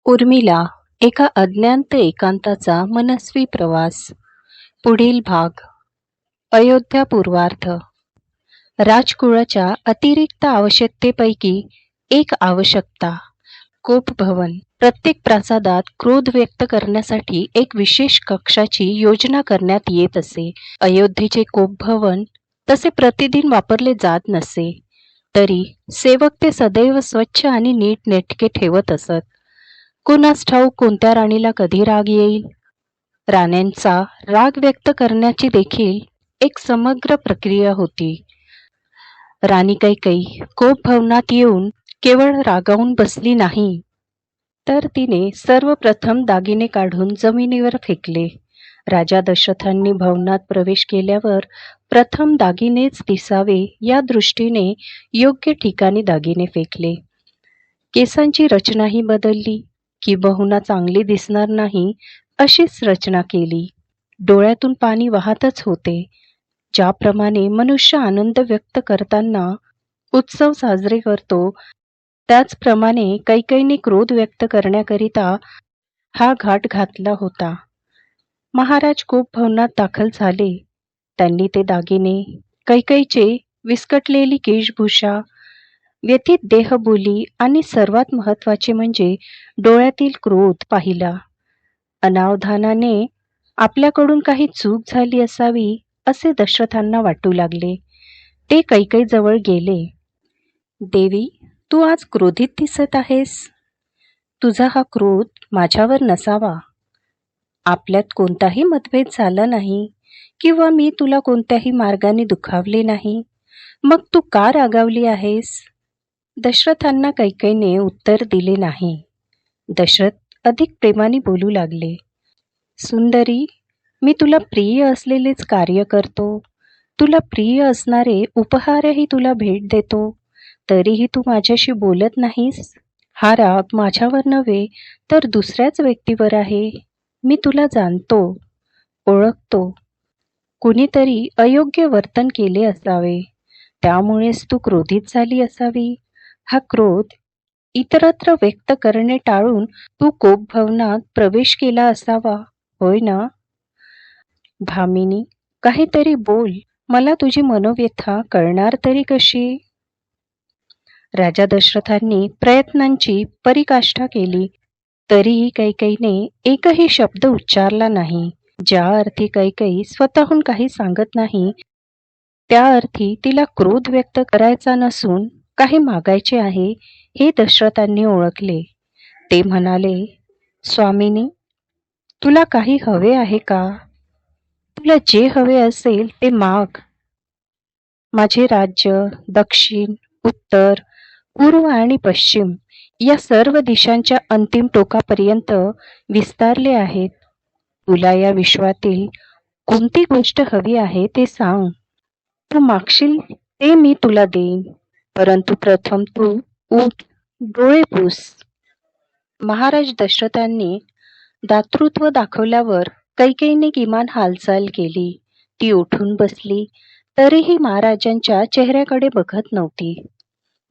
उर्मिला एका अज्ञात एकांताचा मनस्वी प्रवास. पुढील भाग. अयोध्या पूर्वार्ध. राजकुळाच्या अतिरिक्त आवश्यकतेपैकी एक आवश्यकता कोपभवन. प्रत्येक प्रासादात क्रोध व्यक्त करण्यासाठी एक विशेष कक्षाची योजना करण्यात येत असे. अयोध्येचे कोपभवन तसे प्रतिदिन वापरले जात नसे, तरी सेवक ते सदैव स्वच्छ आणि नीटनेटके ठेवत असत. कुणास ठाऊक कोणत्या राणीला कधी राग येईल. राण्यांचा राग व्यक्त करण्याची देखील एक समग्र प्रक्रिया होती. राणी कैकेयी कोपभवनात येऊन केवळ रागावून बसली नाही, तर तिने सर्वप्रथम दागिने काढून जमिनीवर फेकले. राजा दशरथांनी भवनात प्रवेश केल्यावर प्रथम दागिनेच दिसावे या दृष्टीने योग्य ठिकाणी दागिने फेकले. केसांची रचनाही बदलली. किंबहुना चांगली दिसणार नाही अशीच रचना केली. डोळ्यातून पाणी वाहतच होते. ज्याप्रमाणे मनुष्य आनंद व्यक्त करताना उत्सव साजरे करतो, त्याचप्रमाणे कैकेयीने क्रोध व्यक्त करण्याकरिता हा घाट घातला होता. महाराज कोपभवनात दाखल झाले. त्यांनी ते दागिने, कैकेयीचे विस्कटलेली केशभूषा, व्यथित देहबोली आणि सर्वात महत्त्वाचे म्हणजे डोळ्यातील क्रोध पाहिला. अनावधानाने आपल्याकडून काही चूक झाली असावी असे दशरथांना वाटू लागले. ते कैकेयीजवळ गेले. देवी, तू आज क्रोधित दिसत आहेस. तुझा हा क्रोध माझ्यावर नसावा. आपल्यात कोणताही मतभेद झाला नाही किंवा मी तुला कोणत्याही मार्गाने दुखावले नाही. मग तू का रागावली आहेस? दशरथांना कैकेयीने उत्तर दिले नाही. दशरथ अधिक प्रेमाने बोलू लागले. सुंदरी, मी तुला प्रिय असलेलेच कार्य करतो. तुला प्रिय असणारे उपहारही तुला भेट देतो, तरीही तू माझ्याशी बोलत नाहीस. हा राग माझ्यावर नव्हे तर दुसऱ्याच व्यक्तीवर आहे. मी तुला जाणतो, ओळखतो. कुणीतरी अयोग्य वर्तन केले असावे, त्यामुळेच तू क्रोधित झाली असावी. हा क्रोध इतरत्र व्यक्त करणे टाळून तू कोपभवनात प्रवेश केला असावा, होय ना? भामिनी, काहीतरी बोल. मला तुझी मनोव्यथा कळणार तरी कशी? राजा दशरथांनी प्रयत्नांची पराकाष्ठा केली, तरीही कैकेयीने एकही शब्द उच्चारला नाही. ज्या अर्थी कैकेयी स्वतःहून काही सांगत नाही, त्या अर्थी तिला क्रोध व्यक्त करायचा नसून काही मागायचे आहे हे दशरथांनी ओळखले. ते म्हणाले, स्वामिनी, तुला काही हवे आहे का? तुला जे हवे असेल ते माग. माझे राज्य दक्षिण, उत्तर, पूर्व आणि पश्चिम या सर्व दिशांच्या अंतिम टोकापर्यंत विस्तारले आहेत. तुला या विश्वातील कोणती गोष्ट हवी आहे ते सांग. तू मागशील ते मी तुला देईन, परंतु प्रथम तू उठ, डोळे पुस. महाराज दशरथांनी दातृत्व दाखवल्यावर कैकेयीने किमान हालचाल केली. ती उठून बसली, तरीही महाराजांच्या चेहऱ्याकडे बघत नव्हती.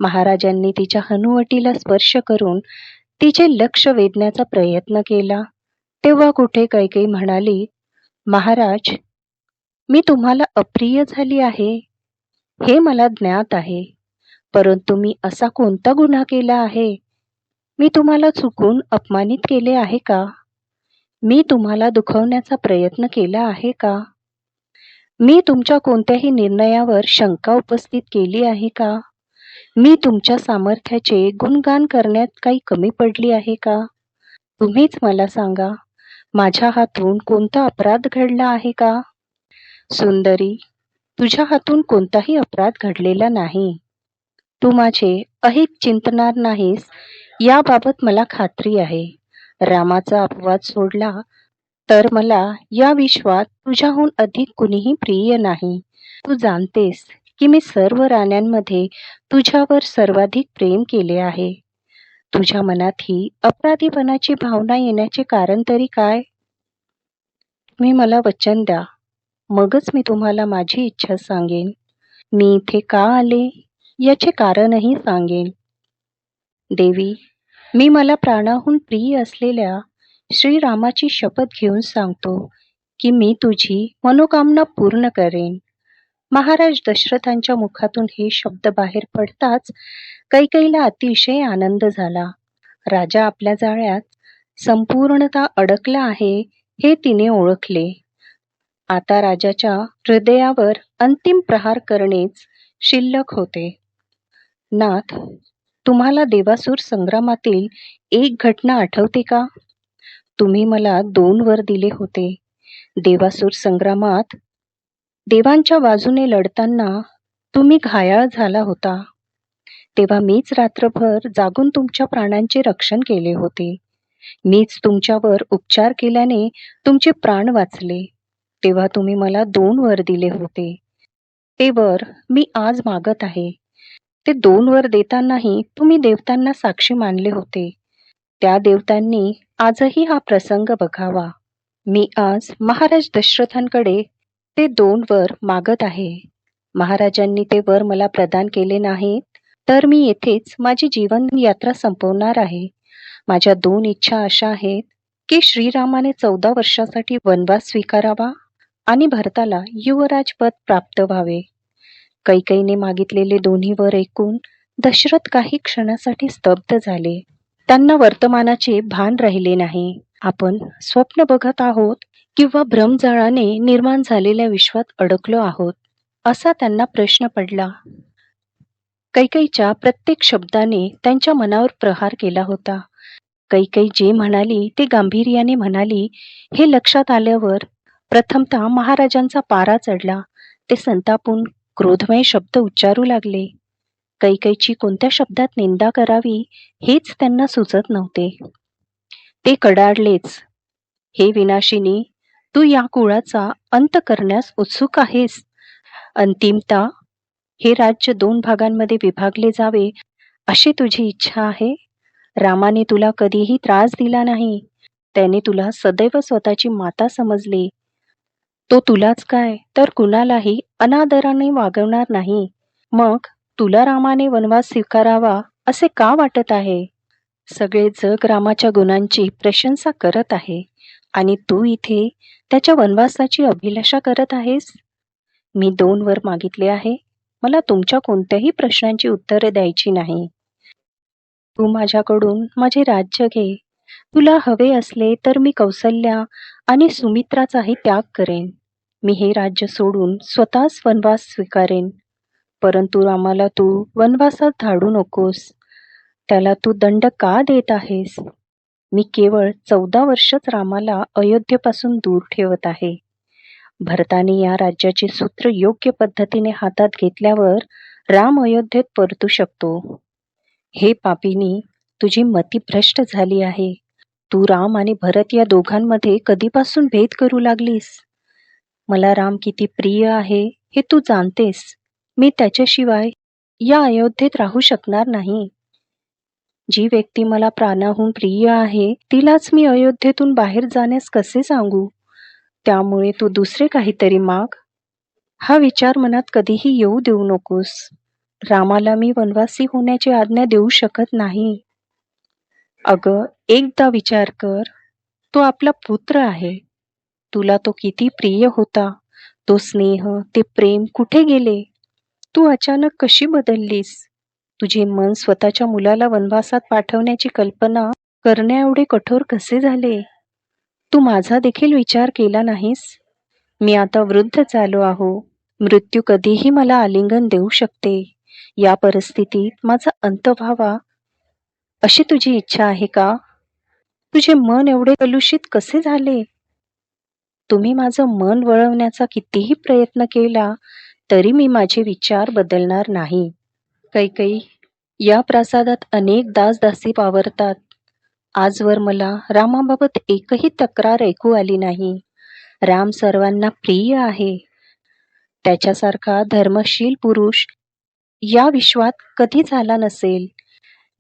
महाराजांनी तिच्या हनुवटीला स्पर्श करून तिचे लक्ष वेधण्याचा प्रयत्न केला. तेव्हा कुठे कैकेयी म्हणाली, महाराज, मी तुम्हाला अप्रिय झाली आहे हे मला ज्ञात आहे, परंतु मी असा कोणता गुन्हा केला आहे? मी तुम्हाला चुकून अपमानित केले आहे का? मी तुम्हाला दुखवण्याचा प्रयत्न केला आहे का? मी तुमच्या कोणत्याही निर्णयावर शंका उपस्थित केली आहे का? मी तुमच्या सामर्थ्याचे गुणगान करण्यात काही कमी पडली आहे का? तुम्हीच मला सांगा, माझ्या हातून कोणता अपराध घडला आहे का? सुंदरी, तुझ्या हातून कोणताही अपराध घडलेला नाही. तू माझे अहित चिंतणार नाहीस याबाबत मला खात्री आहे. रामाचा अपवाद सोडला तर मला या विश्वात तुझ्याहून अधिक कुणीही प्रिय नाही. तू जाणतेस की मी सर्व राण्यांमध्ये तुझ्यावर सर्वाधिक प्रेम केले आहे. तुझ्या मनात ही अपराधीपणाची भावना येण्याचे कारण तरी काय? तुम्ही मला वचन द्या, मगच मी तुम्हाला माझी इच्छा सांगेन. मी इथे का आले याचे कारणही सांगेन. देवी, मी मला प्राणाहून प्रिय असलेल्या श्रीरामाची शपथ घेऊन सांगतो की मी तुझी मनोकामना पूर्ण करेन. महाराज दशरथांच्या मुखातून हे शब्द बाहेर पडताच कैकेयीला अतिशय आनंद झाला. राजा आपल्या जाळ्यात संपूर्णतः अडकला आहे हे तिने ओळखले. आता राजाच्या हृदयावर अंतिम प्रहार करणेच शिल्लक होते. नाथ, तुम्हाला देवासूर संग्रामातील एक घटना आठवते का? तुम्ही मला 2 वर दिले होते. देवासूर संग्रामात देवांच्या बाजूने लढताना तुम्ही घायाळ झाला होता. तेव्हा मीच रात्रभर जागून तुमच्या प्राणांचे रक्षण केले होते. मीच तुमच्यावर उपचार केल्याने तुमचे प्राण वाचले. तेव्हा तुम्ही मला 2 वर दिले होते. ते वर मी आज मागत आहे. ते 2 वर देतानाही तुम्ही देवतांना साक्षी मानले होते. त्या देवतांनी आजही हा प्रसंग बघावा. मी आज महाराज दशरथांकडे ते 2 वर मागत आहे. महाराजांनी ते वर मला प्रदान केले नाहीत तर मी येथेच माझी जीवन यात्रा संपवणार आहे. माझ्या 2 इच्छा अशा आहेत की श्रीरामाने 14 वर्षासाठी वनवास स्वीकारावा आणि भरताला युवराजपद प्राप्त व्हावे. कैकेयीने मागितलेले दोन्ही वर ऐकून दशरथ काही क्षणासाठी स्तब्ध झाले. त्यांना वर्तमानाचे भान राहिले नाही. आपण स्वप्न बघत आहोत किंवा भ्रमजाळाने निर्माण झालेल्या विश्वात अडकलो आहोत, असा त्यांना प्रश्न पडला. कैकेयीच्या प्रत्येक शब्दाने त्यांच्या मनावर प्रहार केला होता. कैकेयी जे म्हणाली ते गांभीर्याने म्हणाली हे लक्षात आल्यावर प्रथमतः महाराजांचा पारा चढला. ते संतापून क्रोधमय शब्द उच्चारू लागले. कैकेयीची कोणत्या शब्दात निंदा करावी हेच त्यांना सुचत नव्हते. ते कडाडलेच. हे विनाशिनी, तू या कुळाचा अंत करण्यास उत्सुक आहेस. अंतिमता हे राज्य 2 भागांमध्ये विभागले जावे अशी तुझी इच्छा आहे. रामाने तुला कधीही त्रास दिला नाही. त्याने तुला सदैव स्वतःची माता समजले. तो तुलाच काय तर कुणालाही अनादराने वागवणार नाही. मग तुला रामाने वनवास स्वीकारावा असे का वाटत आहे? सगळे जग रामाच्या गुणांची प्रशंसा करत आहे आणि तू इथे त्याच्या वनवासाची अभिलाषा करत आहेस. मी 2 वर मागितले आहे. मला तुमच्या कोणत्याही प्रश्नांची उत्तरे द्यायची नाही. तू माझ्याकडून माझे राज्य घे. तुला हवे असले तर मी कौसल्या आणि सुमित्राचाही त्याग करेन. मी हे राज्य सोडून स्वतःच वनवास स्वीकारेन. परंतु रामाला तू वनवासात धाडू नकोस. त्याला तू दंड का देत आहेस? मी केवळ 14 वर्षच रामाला अयोध्येपासून दूर ठेवत आहे. भरताने या राज्याचे सूत्र योग्य पद्धतीने हातात घेतल्यावर राम अयोध्येत परतू शकतो. हे पापिनी, तुझी मती भ्रष्ट झाली आहे. तू राम आणि भरत या दोघांमध्ये कधीपासून भेद करू लागलीस? मला राम किती प्रिय आहे हे तू जाणतेस. मी त्याच्याशिवाय या अयोध्येत राहू शकणार नाही. जी व्यक्ती मला प्राणाहून प्रिय आहे तिलाच मी अयोध्येतून बाहेर जाण्यास कसे सांगू? त्यामुळे तू दुसरे काहीतरी माग. हा विचार मनात कधीही येऊ देऊ नकोस. रामाला मी वनवासी होण्याची आज्ञा देऊ शकत नाही. अगं, एकदा विचार कर. तो आपला पुत्र आहे. तुला तो किती प्रिय होता. तो स्नेह, ते प्रेम कुठे गेले? तू अचानक कशी बदललीस? तुझे मन स्वतःच्या मुलाला वनवासात पाठवण्याची कल्पना करण्याएवढे कठोर कसे झाले? तू माझा देखील विचार केला नाहीस. मी आता वृद्ध झालो आहो. मृत्यू कधीही मला आलिंगन देऊ शकते. या परिस्थितीत माझा अंत व्हावा अशी तुझी इच्छा आहे का? तुझे मन एवढे कलुषित कसे झाले? तुम्ही माझं मन वळवण्याचा कितीही प्रयत्न केला तरी मी माझे विचार बदलणार नाही. कैकेयी, या प्रासादात अनेक दासदासी वावरतात. आजवर मला रामाबाबत एकही तक्रार ऐकू आली नाही. राम सर्वांना प्रिय आहे. त्याच्यासारखा धर्मशील पुरुष या विश्वात कधी झाला नसेल.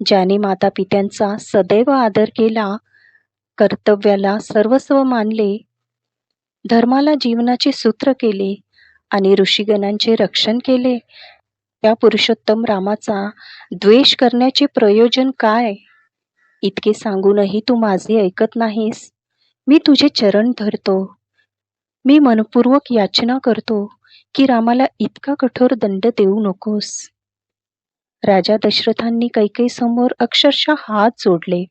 ज्याने माता पित्यांचा सदैव आदर केला, कर्तव्याला सर्वस्व मानले, धर्माला जीवनाचे सूत्र केले आणि ऋषीगणांचे रक्षण केले, त्या पुरुषोत्तम रामाचा द्वेष करण्याचे प्रयोजन काय? इतके सांगूनही तू माझे ऐकत नाहीस. मी तुझे चरण धरतो. मी मनपूर्वक याचना करतो की रामाला इतका कठोर दंड देऊ नकोस. राजा दशरथांनी कैकेयीसमोर अक्षरशः हात जोडले.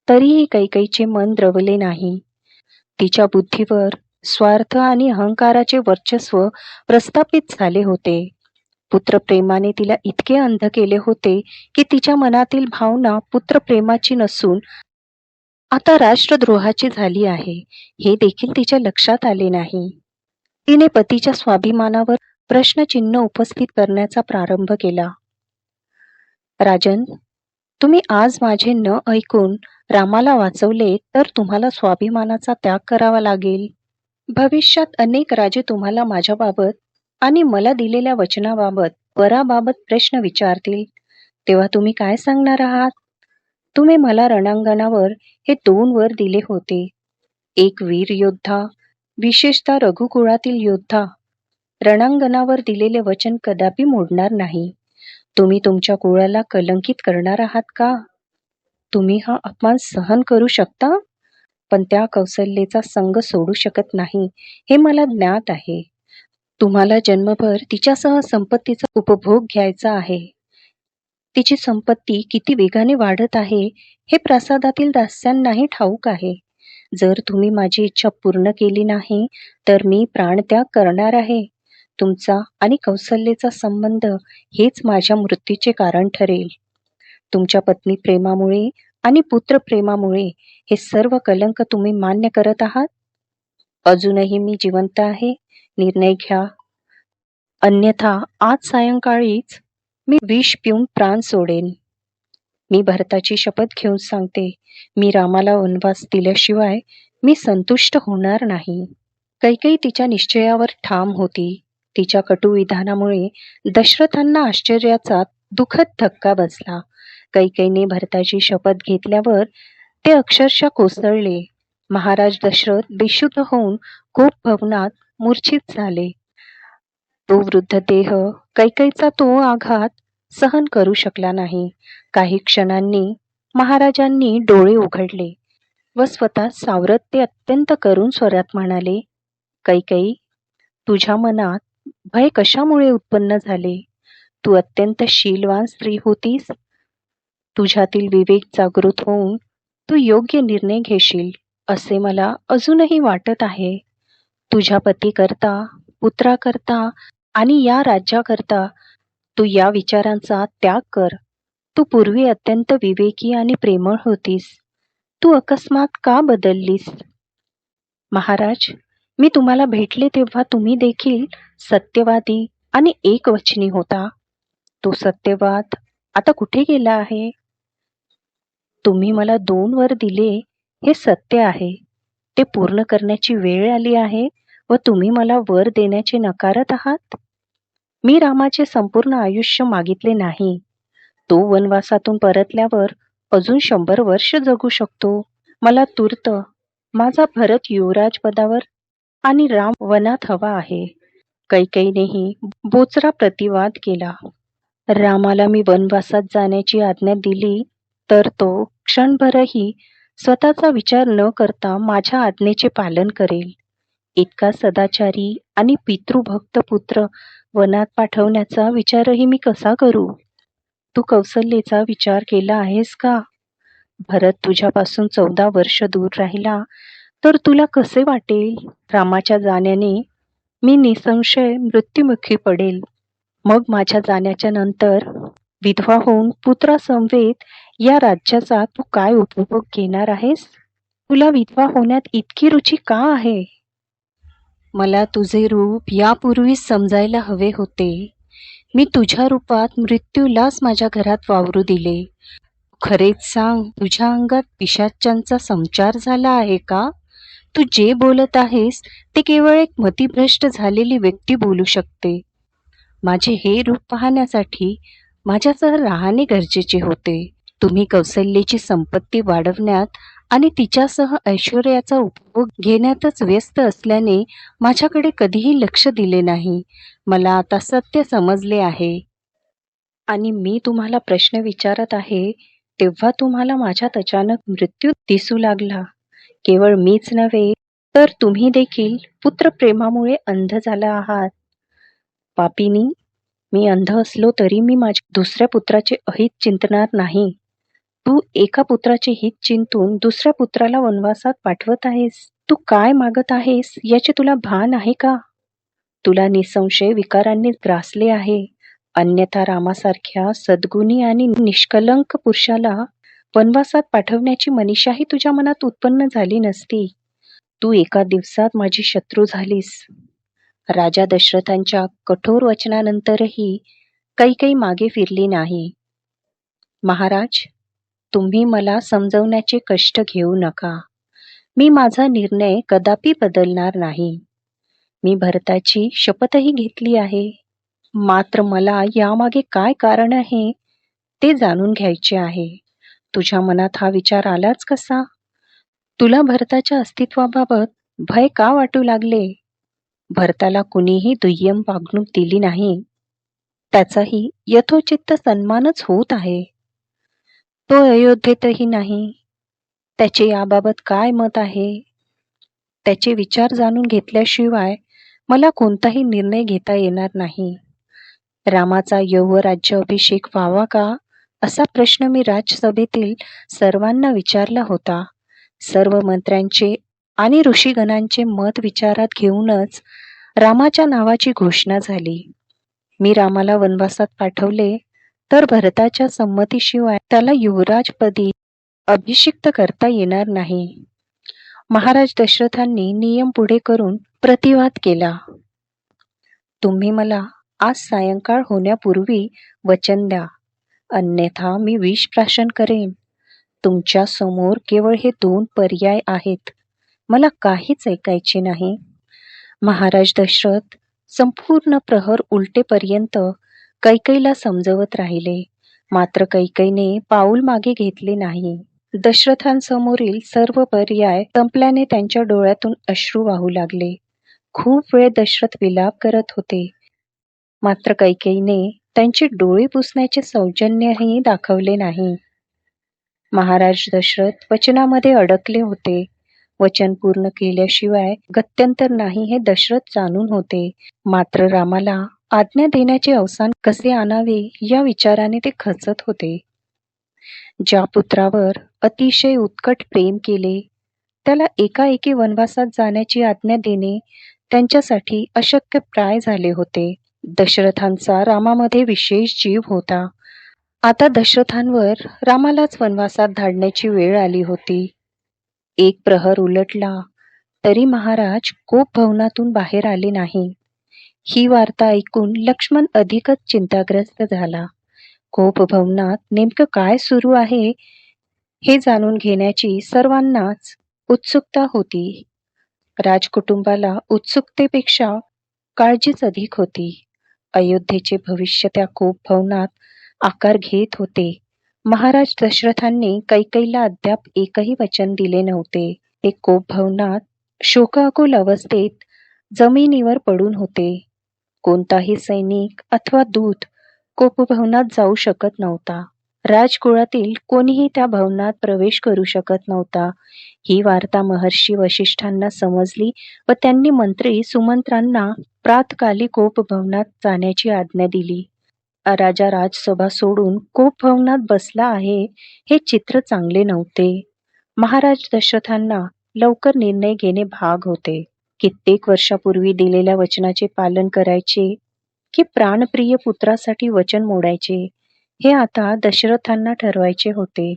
तरीही कैकेयीचे मन द्रवले नाही. तिच्या बुद्धीवर स्वार्थ आणि अहंकाराचे वर्चस्व प्रस्थापित झाले होते. पुत्रप्रेमाने तिला इतके अंध केले होते की तिच्या मनातील भावना पुत्रप्रेमाची नसून आता राष्ट्रद्रोहाची झाली आहे, हे देखील तिच्या लक्षात आले नाही. तिने पतीच्या स्वाभिमानावर प्रश्नचिन्ह उपस्थित करण्याचा प्रारंभ केला. राजन, तुम्ही आज माझे न ऐकून रामाला वाचवले तर तुम्हाला स्वाभिमानाचा त्याग करावा लागेल. भविष्यात अनेक राजे तुम्हाला माझ्याबाबत आणि मला दिलेल्या वचनाबाबत वराबाबत प्रश्न विचारतील, तेव्हा तुम्ही काय सांगणार आहात? तुम्ही मला रणांगणावर हे 2 वर दिले होते. एक वीर योद्धा, विशेषतः रघुकुळातील योद्धा. रणांगणावर दिलेले वचन कदापि मोडणार नाही. तुम्ही तुमच्या कुळाला कलंकित करणार आहात का? तुम्ही हा अपमान सहन करू शकता, पण त्या कौसल्याचा संग सोडू शकत नाही, हे मला ज्ञात आहे. तुम्हाला जन्मभर तिच्यासह संपत्तीचा उपभोग घ्यायचा आहे. तिची संपत्ती किती वेगाने वाढत आहे हे प्रासादातील दास्यांनाही ठाऊक आहे. जर तुम्ही माझी इच्छा पूर्ण केली नाही तर मी प्राणत्याग करणार आहे. तुमचा आणि कौसल्याचा संबंध हेच माझ्या मृत्यूचे कारण ठरेल. तुमच्या पत्नी प्रेमामुळे आणि पुत्रप्रेमामुळे हे सर्व कलंक तुम्ही मान्य करत आहात. अजूनही मी जिवंत आहे. निर्णय घ्या, अन्यथा आज सायंकाळीच मी विष पिऊन प्राण सोडेन. मी भरताची शपथ घेऊन सांगते, मी रामाला वनवास दिल्याशिवाय मी संतुष्ट होणार नाही. कैकेयी तिच्या निश्चयावर ठाम होती. तिच्या कटू विधानामुळे दशरथांना आश्चर्याचा दुःखद धक्का बसला. कैकेयीने भरताची शपथ घेतल्यावर ते अक्षरशः कोसळले. महाराज दशरथ बेशुद्ध होऊन कोपभवनात मूर्छित झाले. तो वृद्ध देह कैकेयीचा तो आघात सहन करू शकला नाही. काही क्षणांनी महाराजांनी डोळे उघडले व स्वतः सावरत ते अत्यंत करुण स्वरात म्हणाले, कैकेयी, तुझ्या मनात भय कशामुळे उत्पन्न झाले? तू अत्यंत शीलवान स्त्री होतीस. तुझ्यातील विवेक जागृत होऊन तू योग्य निर्णय घेशील असे मला अजूनही वाटत आहे. तुझ्या पतीकरता, पुत्राकरता आणि या राज्याकरता तू या विचारांचा त्याग कर. तू पूर्वी अत्यंत विवेकी आणि प्रेमळ होतीस. तू अकस्मात का बदललीस? महाराज, मी तुम्हाला भेटले तेव्हा तुम्ही देखील सत्यवादी आणि एकवचनी होता. तो सत्यवाद आता कुठे गेला आहे? तुम्ही मला 2 वर दिले हे सत्य आहे. ते पूर्ण करण्याची वेळ आली आहे व तुम्ही मला वर देण्याचे नकारत आहात. मी रामाचे संपूर्ण आयुष्य मागितले नाही. तो वनवासातून परतल्यावर अजून 100 वर्ष जगू शकतो. मला तूर्त माझा भरत युवराज पदावर आणि राम वनात हवा आहे. कैकेयीनेही बोचरा प्रतिवाद केला. रामाला मी वनवासात जाण्याची आज्ञा दिली तर तो क्षणभरही स्वतःचा विचार न करता माझ्या आज्ञेचे पालन करेल. इतका सदाचारी आणि पितृभक्त पुत्र वनात पाठवण्याचा विचारही मी कसा करू? तू कौसल्याचा विचार केला आहेस का? भरत तुझ्यापासून 14 वर्ष दूर राहिला तर तुला कसे वाटेल? रामाच्या जाण्याने मी निसंशय मृत्युमुखी पडेल. मग माझ्या जाण्याच्या नंतर विधवा होऊन पुत्रासमवेत या राज्याचा तू काय उपभोग घेणार आहेस? तुला विधवा होण्यात इतकी रुची का आहे? मला तुझे रूप यापूर्वीच समजायला हवे होते. मी तुझ्या रूपात मृत्यूलाच माझ्या घरात वावरू दिले. खरेच सांग, तुझ्या अंगात पिशाच्यांचा संचार झाला आहे का? तू जे बोलत आहेस ते केवळ एक मतिभ्रष्ट झालेली व्यक्ती बोलू शकते. माझे हे रूप पाहण्यासाठी माझ्यासह राहणे गरजेचे होते. तुम्ही कौसल्याची संपत्ती वाढवण्यात आणि तिच्यासह ऐश्वर्याचा उपभोग घेण्यातच व्यस्त असल्याने माझ्याकडे कधीही लक्ष दिले नाही. मला आता सत्य समजले आहे आणि मी तुम्हाला प्रश्न विचारत आहे तेव्हा तुम्हाला माझ्यात अचानक मृत्यू दिसू लागला. केवळ मीच नव्हे, तर तुम्ही देखील पुत्रप्रेमामुळे अंध झाला आहात. पापिनी, मी अंध असलो तरी मी माझ्या दुसऱ्या पुत्राचे अहित चिंतणार नाही. तू एका पुत्राचे हित चिंतून दुसऱ्या पुत्राला वनवासात पाठवत आहेस. तू काय मागत आहेस याचे तुला भान आहे का? तुला निसंशय विकारांनी ग्रासले आहे. अन्यथा रामासारख्या सद्गुणी आणि निष्कलंक पुरुषाला वनवासात पाठवण्याची मनीषाही तुझ्या मनात उत्पन्न झाली नसती. तू एका दिवसात माझी शत्रू झालीस. राजा दशरथांच्या कठोर वचनानंतरही कैकेयी मागे फिरली नाही. महाराज, तुम्ही मला समजवण्याचे कष्ट घेऊ नका. मी माझा निर्णय कदापि बदलणार नाही. मी भरताची शपथही घेतली आहे. मात्र मला यामागे काय कारण आहे ते जाणून घ्यायचे आहे. तुझ्या मनात हा विचार आलाच कसा? तुला भरताच्या अस्तित्वाबाबत भय का वाटू लागले? भरताला कुणीही दुय्यम वागणूक दिली नाही. त्याचाही यथोचित सन्मानच होत आहे. तो अयोध्येतही नाही. त्याचे याबाबत काय मत आहे? त्याचे विचार जाणून घेतल्याशिवाय मला कोणताही निर्णय घेता येणार नाही. रामाचा यौवराज्याभिषेक व्हावा का, असा प्रश्न मी राजसभेतील सर्वांना विचारला होता. सर्व मंत्र्यांचे आणि ऋषीगणांचे मत विचारात घेऊनच रामाच्या नावाची घोषणा झाली. मी रामाला वनवासात पाठवले तर भरताच्या संमतीशिवाय त्याला युवराजपदी अभिषिक्त करता येणार नाही. महाराज दशरथांनी नियम पुढे करून प्रतिवाद केला. तुम्ही मला आज सायंकाळ होण्यापूर्वी वचन द्या, अन्यथा मी विष प्राशन करेन. तुमच्या समोर केवळ हे 2 पर्याय आहेत. मला काहीच ऐकायचे नाही. महाराज दशरथ संपूर्ण प्रहर उलटेपर्यंत कैकेयीला समजवत राहिले. मात्र कैकेयीने पाऊल मागे घेतले नाही. दशरथांसमोरील सर्व पर्याय संपल्याने त्यांच्या डोळ्यातून अश्रू वाहू लागले. खूप वेळ दशरथ विलाप करत होते. मात्र कैकेयीने त्यांची डोळे पुसण्याचे सौजन्यही दाखवले नाही. महाराज दशरथ वचनामध्ये अडकले होते. वचन पूर्ण केल्याशिवाय गत्यंतर नाही हे दशरथ जाणून होते. मात्र रामाला आज्ञा देण्याचे अवसान कसे आणावे या विचाराने ते खचत होते. ज्या पुत्रावर अतिशय उत्कट प्रेम केले त्याला एकाएकी वनवासात जाण्याची आज्ञा देणे त्यांच्यासाठी अशक्यप्राय झाले होते. दशरथांचा रामामध्ये विशेष जीव होता. आता दशरथांवर रामालाच वनवासात धाडण्याची वेळ आली होती. एक प्रहर उलटला तरी महाराज कोपभवनातून बाहेर आले नाही. ही वार्ता ऐकून लक्ष्मण अधिकच चिंताग्रस्त झाला. कोपभवनात नेमकं काय सुरू आहे हे जाणून घेण्याची सर्वांनाच उत्सुकता होती. राजकुटुंबाला उत्सुकतेपेक्षा काळजीच अधिक होती. अयोध्येचे भविष्य त्या कोपभवनात आकार घेत होते. महाराज दशरथांनी कैकेयीला अद्याप एकही वचन दिले नव्हते. ते कोपभवनात शोकाकुल अवस्थेत जमिनीवर पडून होते. कोणताही सैनिक अथवा दूत कोपभवनात जाऊ शकत नव्हता. राजकुळातील कोणीही त्या भवनात प्रवेश करू शकत नव्हता. ही वार्ता महर्षी वसिष्ठांना समजली व त्यांनी मंत्री सुमंत्रांना प्रातकाली कोपभवनात जाण्याची आज्ञा दिली. राजा राजसभा सोडून कोपभवनात बसला आहे हे चित्र चांगले नव्हते. महाराज दशरथांना लवकर निर्णय घेणे भाग होते. कित्येक वर्षापूर्वी दिलेल्या वचनाचे पालन करायचे की प्राणप्रिय पुत्रासाठी वचन मोडायचे हे आता दशरथांना ठरवायचे होते.